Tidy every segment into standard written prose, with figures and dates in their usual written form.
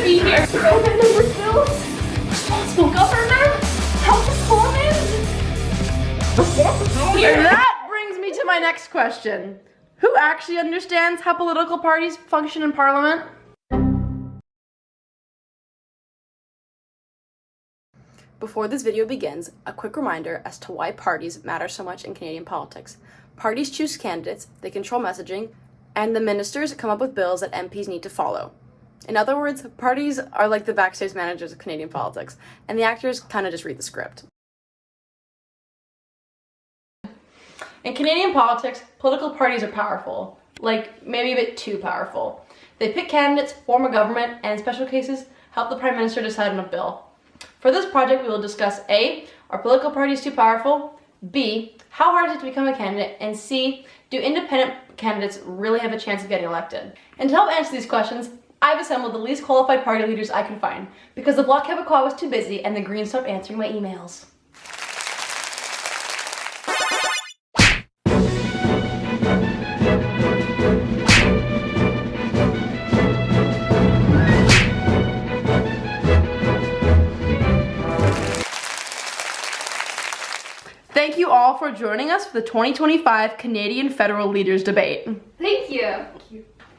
to be here. Open number bills, responsible government, health performance. That brings me to my next question. Who actually understands how political parties function in Parliament? Before this video begins, a quick reminder as to why parties matter so much in Canadian politics. Parties choose candidates, they control messaging, and the ministers come up with bills that MPs need to follow. In other words, parties are like the backstage managers of Canadian politics, and the actors kind of just read the script. In Canadian politics, political parties are powerful, like maybe a bit too powerful. They pick candidates, form a government, and in special cases, help the Prime Minister decide on a bill. For this project, we will discuss A, are political parties too powerful? B, how hard is it to become a candidate? And C, do independent candidates really have a chance of getting elected? And to help answer these questions, I've assembled the least qualified party leaders I could find because the Bloc Québécois was too busy and the Greens stopped answering my emails. Thank you all for joining us for the 2025 Canadian Federal Leaders Debate. Thank you.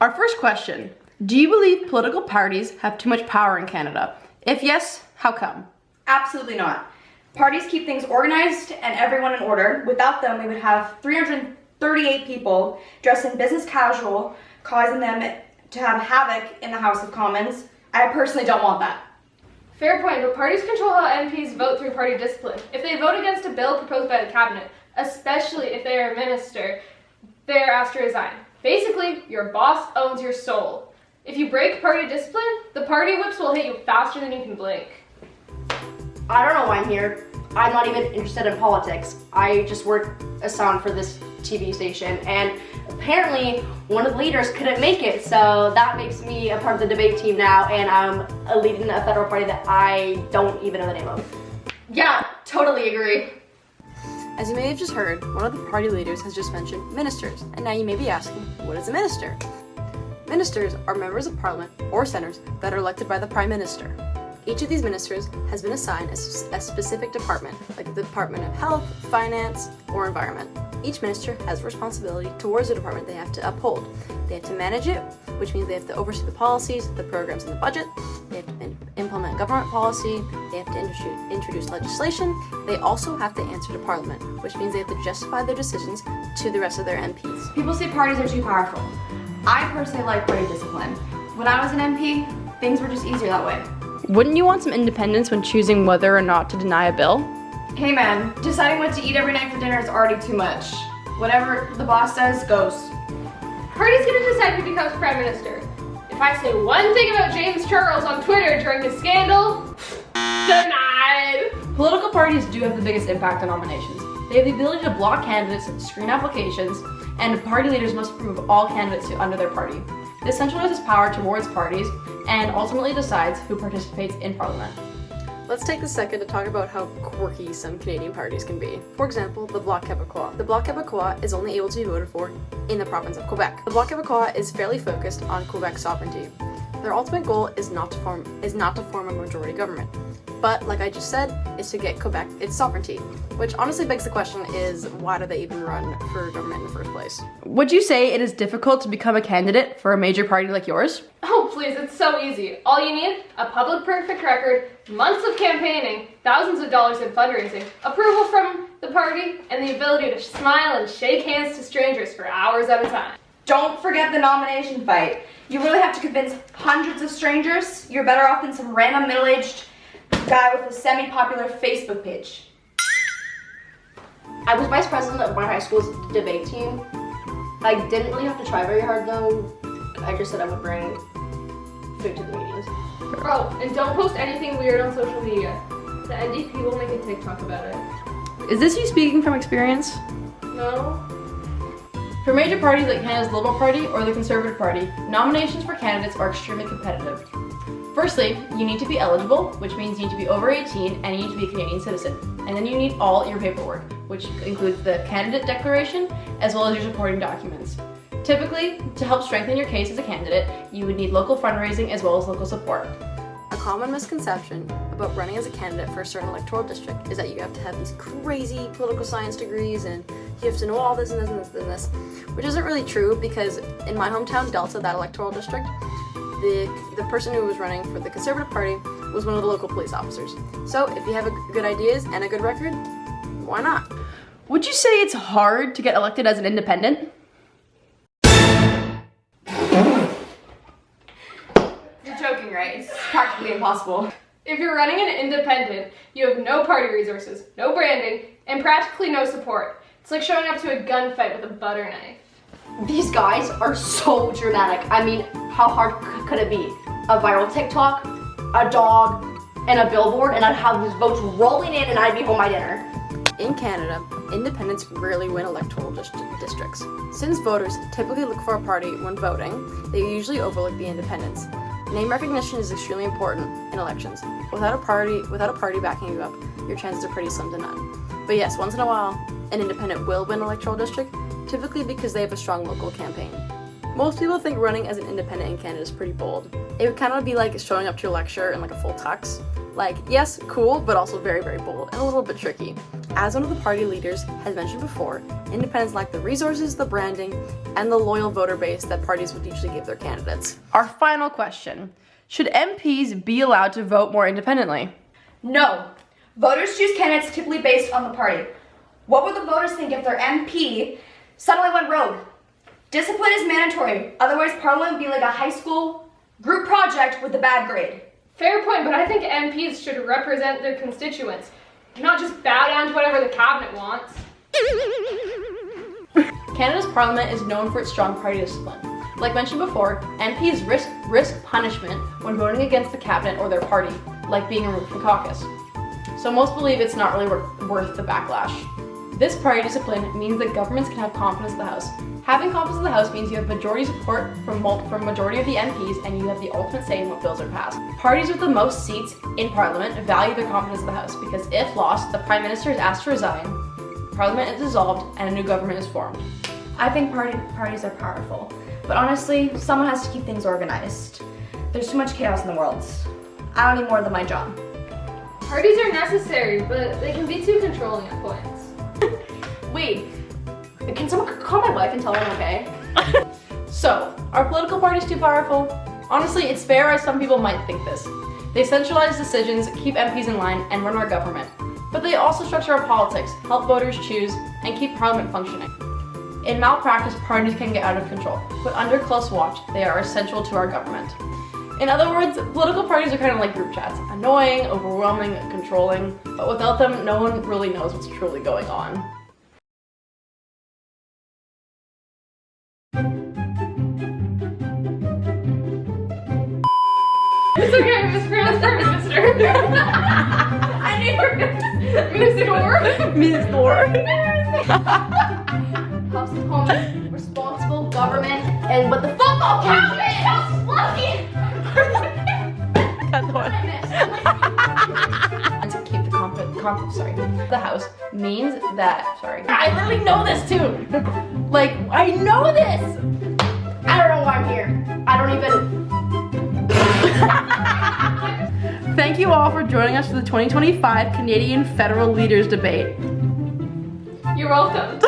Our first question, do you believe political parties have too much power in Canada? If yes, how come? Absolutely not. Parties keep things organized and everyone in order. Without them, we would have 338 people dressed in business casual, causing them to have havoc in the House of Commons. I personally don't want that. Fair point, but parties control how MPs vote through party discipline. If they vote against a bill proposed by the cabinet, especially if they are a minister, they are asked to resign. Basically, your boss owns your soul. If you break party discipline, the party whips will hit you faster than you can blink. I don't know why I'm here. I'm not even interested in politics. I just work as sound for this TV station, and apparently one of the leaders couldn't make it, so that makes me a part of the debate team now, and I'm leading a federal party that I don't even know the name of. Yeah, totally agree. As you may have just heard, one of the party leaders has just mentioned ministers, and now you may be asking, what is a minister? Ministers are members of parliament or senators that are elected by the Prime Minister. Each of these ministers has been assigned a specific department, like the Department of Health, Finance, or Environment. Each minister has a responsibility towards the department they have to uphold. They have to manage it, which means they have to oversee the policies, the programs, and the budget. They have to implement government policy. They have to introduce legislation. They also have to answer to Parliament, which means they have to justify their decisions to the rest of their MPs. People say parties are too powerful. I personally like party discipline. When I was an MP, things were just easier that way. Wouldn't you want some independence when choosing whether or not to deny a bill? Hey man, deciding what to eat every night for dinner is already too much. Whatever the boss says, goes. Party's gonna decide who becomes Prime Minister. If I say one thing about James Charles on Twitter during his scandal, denied. Political parties do have the biggest impact on nominations. They have the ability to block candidates, screen applications, and party leaders must approve of all candidates under their party. This centralizes power towards parties and ultimately decides who participates in Parliament. Let's take a second to talk about how quirky some Canadian parties can be. For example, the Bloc Québécois. The Bloc Québécois is only able to be voted for in the province of Quebec. The Bloc Québécois is fairly focused on Quebec sovereignty. Their ultimate goal is not to form a majority government. But, like I just said, is to get Quebec its sovereignty. Which honestly begs the question is, why do they even run for government in the first place? Would you say it is difficult to become a candidate for a major party like yours? Oh please, it's so easy. All you need, a public perfect record, months of campaigning, thousands of dollars in fundraising, approval from the party, and the ability to smile and shake hands to strangers for hours at a time. Don't forget the nomination fight. You really have to convince hundreds of strangers you're better off than some random middle-aged guy with a semi-popular Facebook page. I was vice president of my high school's debate team. I didn't really have to try very hard though. I just said I would bring food to the meetings. Oh, and don't post anything weird on social media. The NDP will make a TikTok about it. Is this you speaking from experience? No? For major parties like Canada's Liberal Party or the Conservative Party, nominations for candidates are extremely competitive. Firstly, you need to be eligible, which means you need to be over 18 and you need to be a Canadian citizen. And then you need all your paperwork, which includes the candidate declaration as well as your supporting documents. Typically, to help strengthen your case as a candidate, you would need local fundraising as well as local support. common misconception about running as a candidate for a certain electoral district is that you have to have these crazy political science degrees and you have to know all this and this and this and this, which isn't really true because in my hometown, Delta, that electoral district, the person who was running for the Conservative Party was one of the local police officers. So if you have good ideas and a good record, why not? Would you say it's hard to get elected as an independent? You're joking, right? It's practically impossible. If you're running an independent, you have no party resources, no branding, and practically no support. It's like showing up to a gunfight with a butter knife. These guys are so dramatic. I mean, how hard could it be? A viral TikTok, a dog, and a billboard, and I'd have these votes rolling in and I'd be home by dinner. In Canada, independents rarely win electoral districts. Since voters typically look for a party when voting, they usually overlook the independents. Name recognition is extremely important in elections. Without a party backing you up, your chances are pretty slim to none. But yes, once in a while, an independent will win an electoral district, typically because they have a strong local campaign. Most people think running as an independent in Canada is pretty bold. It would kind of be like showing up to a lecture in like a full tux. Like, yes, cool, but also very, very bold and a little bit tricky. As one of the party leaders has mentioned before, independents lack the resources, the branding, and the loyal voter base that parties would usually give their candidates. Our final question. Should MPs be allowed to vote more independently? No. Voters choose candidates typically based on the party. What would the voters think if their MP suddenly went rogue? Discipline is mandatory. Otherwise, Parliament would be like a high school group project with a bad grade. Fair point, but I think MPs should represent their constituents, not just bow down to whatever the cabinet wants. Canada's parliament is known for its strong party discipline. Like mentioned before, MPs risk punishment when voting against the cabinet or their party, like being removed from caucus. So most believe it's not really worth the backlash. This party discipline means that governments can have confidence in the House. Having confidence in the House means you have majority support from majority of the MPs and you have the ultimate say in what bills are passed. Parties with the most seats in Parliament value their confidence in the House because if lost, the Prime Minister is asked to resign, Parliament is dissolved, and a new government is formed. I think parties are powerful, but honestly, someone has to keep things organized. There's too much chaos in the world. I don't need more than my job. Parties are necessary, but they can be too controlling at points. Wait, can someone call my wife and tell her I'm okay? So, are political parties too powerful? Honestly, it's fair as some people might think this. They centralize decisions, keep MPs in line, and run our government. But they also structure our politics, help voters choose, and keep Parliament functioning. In malpractice, parties can get out of control, but under close watch, they are essential to our government. In other words, political parties are kind of like group chats. Annoying, overwhelming, controlling, but without them, no one really knows what's truly going on. It's okay, I mispronounced Prime Minister. I knew you were gonna House is home, responsible government, and what the fuck all cabinet? And to keep the House means that, I literally know this too. Like, I know this. I don't know why I'm here. I don't even... Thank you all for joining us for the 2025 Canadian Federal Leaders Debate. You're welcome.